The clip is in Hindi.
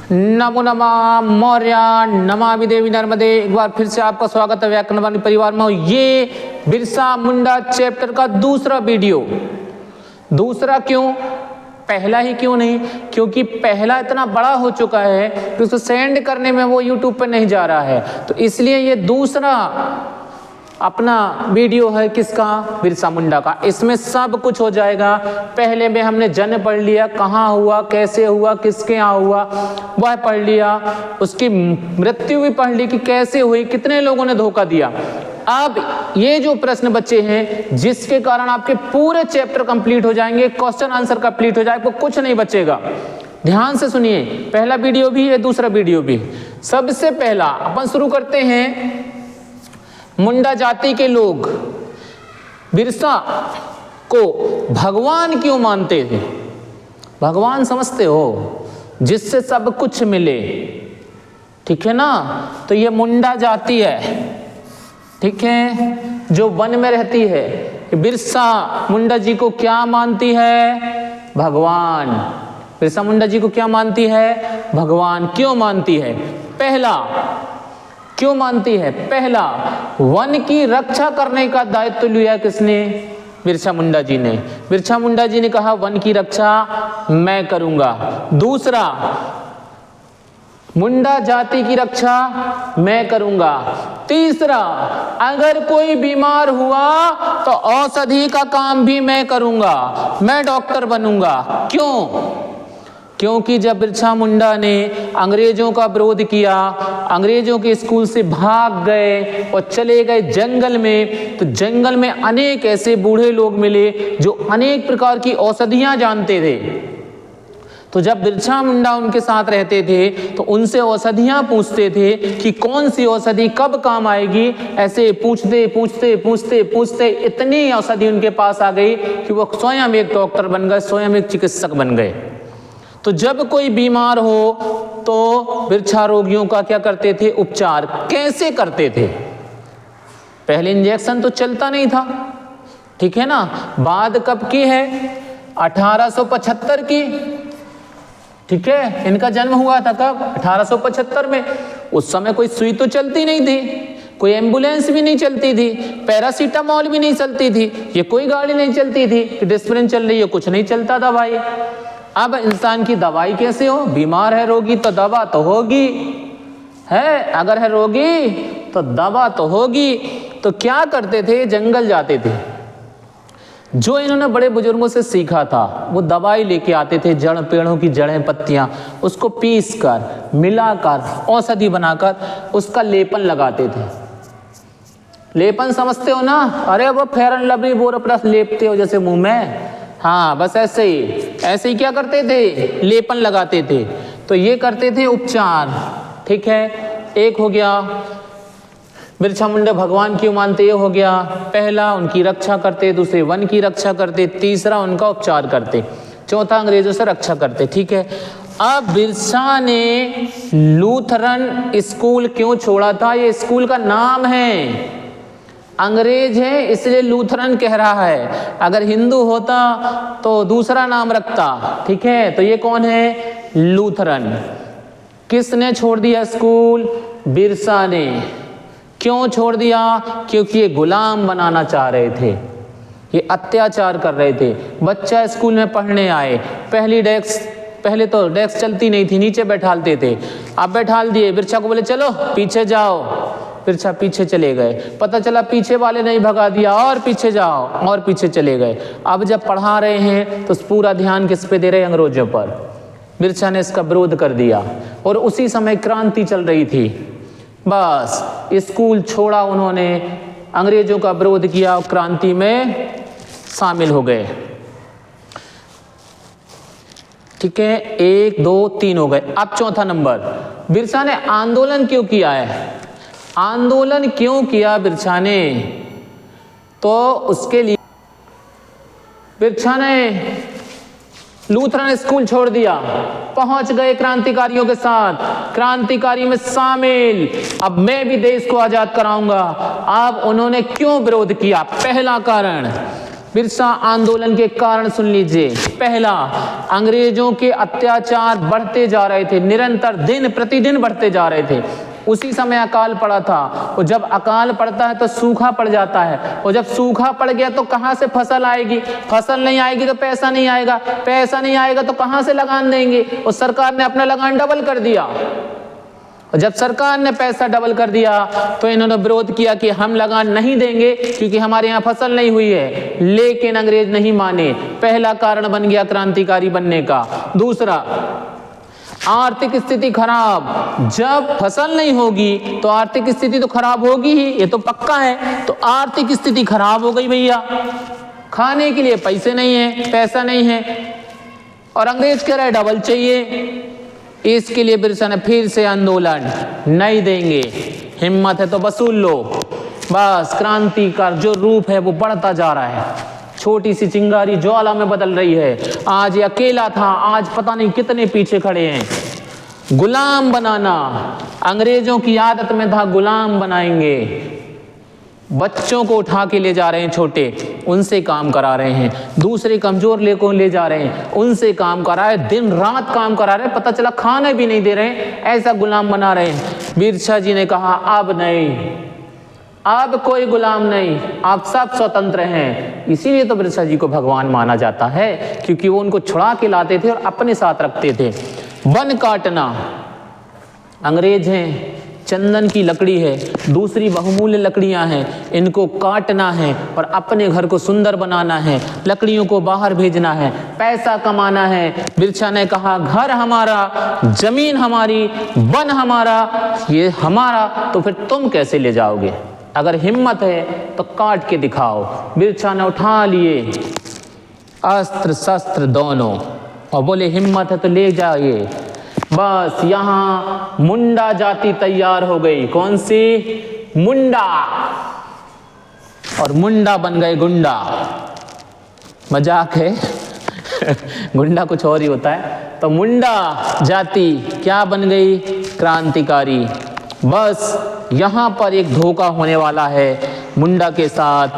नमो नमः मौर्य, नमामि देवी नर्मदे। एक बार फिर से आपका स्वागत है व्याकरणवाणी परिवार में। ये बिरसा मुंडा चैप्टर का दूसरा वीडियो। दूसरा क्यों, पहला ही क्यों नहीं? क्योंकि पहला इतना बड़ा हो चुका है कि उसको सेंड करने में वो यूट्यूब पर नहीं जा रहा है, तो इसलिए ये दूसरा अपना वीडियो है। किसका? बिरसा मुंडा का। इसमें सब कुछ हो जाएगा। पहले में हमने जन्म पढ़ लिया, कहाँ हुआ, कैसे हुआ, किसके यहाँ हुआ, वह पढ़ लिया। उसकी मृत्यु भी पढ़ ली कि कैसे हुई, कितने लोगों ने धोखा दिया। अब ये जो प्रश्न बचे हैं जिसके कारण आपके पूरे चैप्टर कंप्लीट हो जाएंगे, क्वेश्चन आंसर कंप्लीट हो जाएगा, कुछ नहीं बचेगा। ध्यान से सुनिए, पहला वीडियो भी है, दूसरा वीडियो भी। सबसे पहला अपन शुरू करते हैं। मुंडा जाति के लोग बिरसा को भगवान क्यों मानते थे? भगवान समझते हो, जिससे सब कुछ मिले, ठीक है ना? तो ये मुंडा जाति है, ठीक है, जो वन में रहती है। बिरसा मुंडा जी को क्या मानती है? भगवान। बिरसा मुंडा जी को क्या मानती है? भगवान। क्यों मानती है? पहला, क्यों मानती है? पहला, वन की रक्षा करने का दायित्व लिया किसने? बिरसा मुंडा जी ने। बिरसा मुंडा जी ने कहा वन की रक्षा मैं करूंगा। दूसरा, मुंडा जाति की रक्षा मैं करूंगा। तीसरा, अगर कोई बीमार हुआ तो औषधि का काम भी मैं करूंगा, मैं डॉक्टर बनूंगा। क्यों? क्योंकि जब बिरसा मुंडा ने अंग्रेजों का विरोध किया, अंग्रेजों के स्कूल से भाग गए और चले गए जंगल में, तो जंगल में अनेक ऐसे बूढ़े लोग मिले जो अनेक प्रकार की औषधियां जानते थे। तो जब बिरसा मुंडा उनके साथ रहते थे तो उनसे औषधियां पूछते थे कि कौन सी औषधि कब काम आएगी। ऐसे पूछते पूछते पूछते पूछते इतनी औषधि उनके पास आ गई कि वो स्वयं एक डॉक्टर बन गए, स्वयं एक चिकित्सक बन गए। तो जब कोई बीमार हो तो बिरसा रोगियों का क्या करते थे? उपचार। कैसे करते थे? पहले इंजेक्शन तो चलता नहीं था, ठीक है ना? बात कब की है? 1875 की, ठीक है। इनका जन्म हुआ था कब? 1875 में। उस समय कोई सुई तो चलती नहीं थी, कोई एम्बुलेंस भी नहीं चलती थी, पैरासीटामोल भी नहीं चलती थी, ये कोई गाड़ी नहीं चलती थी कि डिस्प्रिन चल रही है, कुछ नहीं चलता था भाई। अब इंसान की दवाई कैसे हो? बीमार है रोगी तो दवा तो होगी, है, अगर है रोगी तो दवा तो होगी। तो क्या करते थे? जंगल जाते थे। जो इन्होंने बड़े बुजुर्गों से सीखा था वो दवाई लेके आते थे, जड़ पेड़ों की जड़ें, पत्तियां, उसको पीस कर मिलाकर औषधि बनाकर उसका लेपन लगाते थे। लेपन समझते हो ना? अरे वो फेयर एंड लवली बोरोप्लस लेपते हो जैसे मुंह में, हाँ, बस ऐसे ही क्या करते थे? लेपन लगाते थे। तो ये करते थे उपचार, ठीक है। एक हो गया बिरसा मुंडा भगवान क्यों मानते, ये हो गया। पहला, उनकी रक्षा करते। दूसरे, वन की रक्षा करते। तीसरा, उनका उपचार करते। चौथा, अंग्रेजों से रक्षा करते, ठीक है। अब बिरसा ने लूथरन स्कूल क्यों छोड़ा था? ये स्कूल का नाम है, अंग्रेज है इसलिए लूथरन कह रहा है। अगर हिंदू होता तो दूसरा नाम रखता, ठीक है। तो ये कौन है? लूथरन। किसने छोड़ दिया स्कूल? बिरसा ने। क्यों छोड़ दिया? क्योंकि ये गुलाम बनाना चाह रहे थे, ये अत्याचार कर रहे थे। बच्चा स्कूल में पढ़ने आए, पहले तो डेस्क चलती नहीं थी, नीचे बैठालते थे, अब बैठाल दिए। बिरसा को बोले चलो पीछे जाओ, बिरसा पीछे चले गए। पता चला पीछे वाले नहीं भगा दिया, और पीछे जाओ, और पीछे चले गए। अब जब पढ़ा रहे हैं तो पूरा ध्यान किस पे दे रहे? अंग्रेजों पर। बिरसा ने इसका विरोध कर दिया और उसी समय क्रांति चल रही थी। बस स्कूल छोड़ा उन्होंने, अंग्रेजों का विरोध किया और क्रांति में शामिल हो गए, ठीक है। 1 2 3 हो गए। अब चौथा नंबर, बिरसा ने आंदोलन क्यों किया है? आंदोलन क्यों किया बिरसा ने? तो उसके लिए बिरसा ने लूथरन स्कूल छोड़ दिया, पहुंच गए क्रांतिकारियों के साथ, क्रांतिकारी में शामिल। अब मैं भी देश को आजाद कराऊंगा। अब उन्होंने क्यों विरोध किया? पहला कारण, बिरसा आंदोलन के कारण सुन लीजिए। पहला, अंग्रेजों के अत्याचार बढ़ते जा रहे थे, निरंतर दिन प्रतिदिन बढ़ते जा रहे थे। उसी समय अकाल पड़ा था, और जब अकाल पड़ता है तो सूखा पड़ जाता है, और जब सूखा पड़ गया तो कहाँ से फसल आएगी? फसल नहीं आएगी तो पैसा नहीं आएगा, पैसा नहीं आएगा तो कहाँ से लगान देंगे? और सरकार ने अपना लगान डबल कर दिया। और जब सरकार ने पैसा डबल कर दिया तो इन्होंने विरोध किया कि हम लगान नहीं देंगे क्योंकि हमारे यहाँ फसल नहीं हुई है, लेकिन अंग्रेज नहीं माने। पहला कारण बन गया क्रांतिकारी बनने का। दूसरा, आर्थिक स्थिति खराब। जब फसल नहीं होगी तो आर्थिक स्थिति तो खराब होगी ही, ये तो पक्का है। तो आर्थिक स्थिति खराब हो गई भैया, खाने के लिए पैसे नहीं है, पैसा नहीं है, और अंग्रेज कह रहे डबल चाहिए। इसके लिए बिरसा ने फिर से आंदोलन, नहीं देंगे, हिम्मत है तो वसूल लो। बस क्रांति का जो रूप है वो बढ़ता जा रहा है, छोटी सी चिंगारी ज्वाला में बदल रही है। आज ये अकेला था, आज पता नहीं कितने पीछे खड़े हैं। गुलाम बनाना, अंग्रेजों की आदत में था गुलाम बनाएंगे। बच्चों को उठा के ले जा रहे हैं छोटे, उनसे काम करा रहे हैं। दूसरे कमजोर लेको ले जा रहे हैं, उनसे काम करा रहे हैं, दिन रात काम करा रहे हैं, पता चला खाने भी नहीं दे रहे हैं, ऐसा गुलाम बना रहे हैं। बिरसा जी ने कहा अब नहीं, अब कोई गुलाम नहीं, आप सब स्वतंत्र हैं। इसीलिए तो बिरसा जी को भगवान माना जाता है, क्योंकि वो उनको छुड़ा के लाते थे और अपने साथ रखते थे। वन काटना, अंग्रेज हैं, चंदन की लकड़ी है, दूसरी बहुमूल्य लकड़ियां हैं, इनको काटना है और अपने घर को सुंदर बनाना है, लकड़ियों को बाहर भेजना है, पैसा कमाना है। बिरसा ने कहा घर हमारा, जमीन हमारी, वन हमारा, ये हमारा, तो फिर तुम कैसे ले जाओगे? अगर हिम्मत है तो काट के दिखाओ। बिरसा ने उठा लिए अस्त्र शस्त्र दोनों और बोले हिम्मत है तो ले जाइए। बस यहाँ मुंडा जाति तैयार हो गई। कौन सी? मुंडा। और मुंडा बन गए गुंडा। मजाक है गुंडा कुछ और ही होता है। तो मुंडा जाति क्या बन गई? क्रांतिकारी। बस यहाँ पर एक धोखा होने वाला है मुंडा के साथ।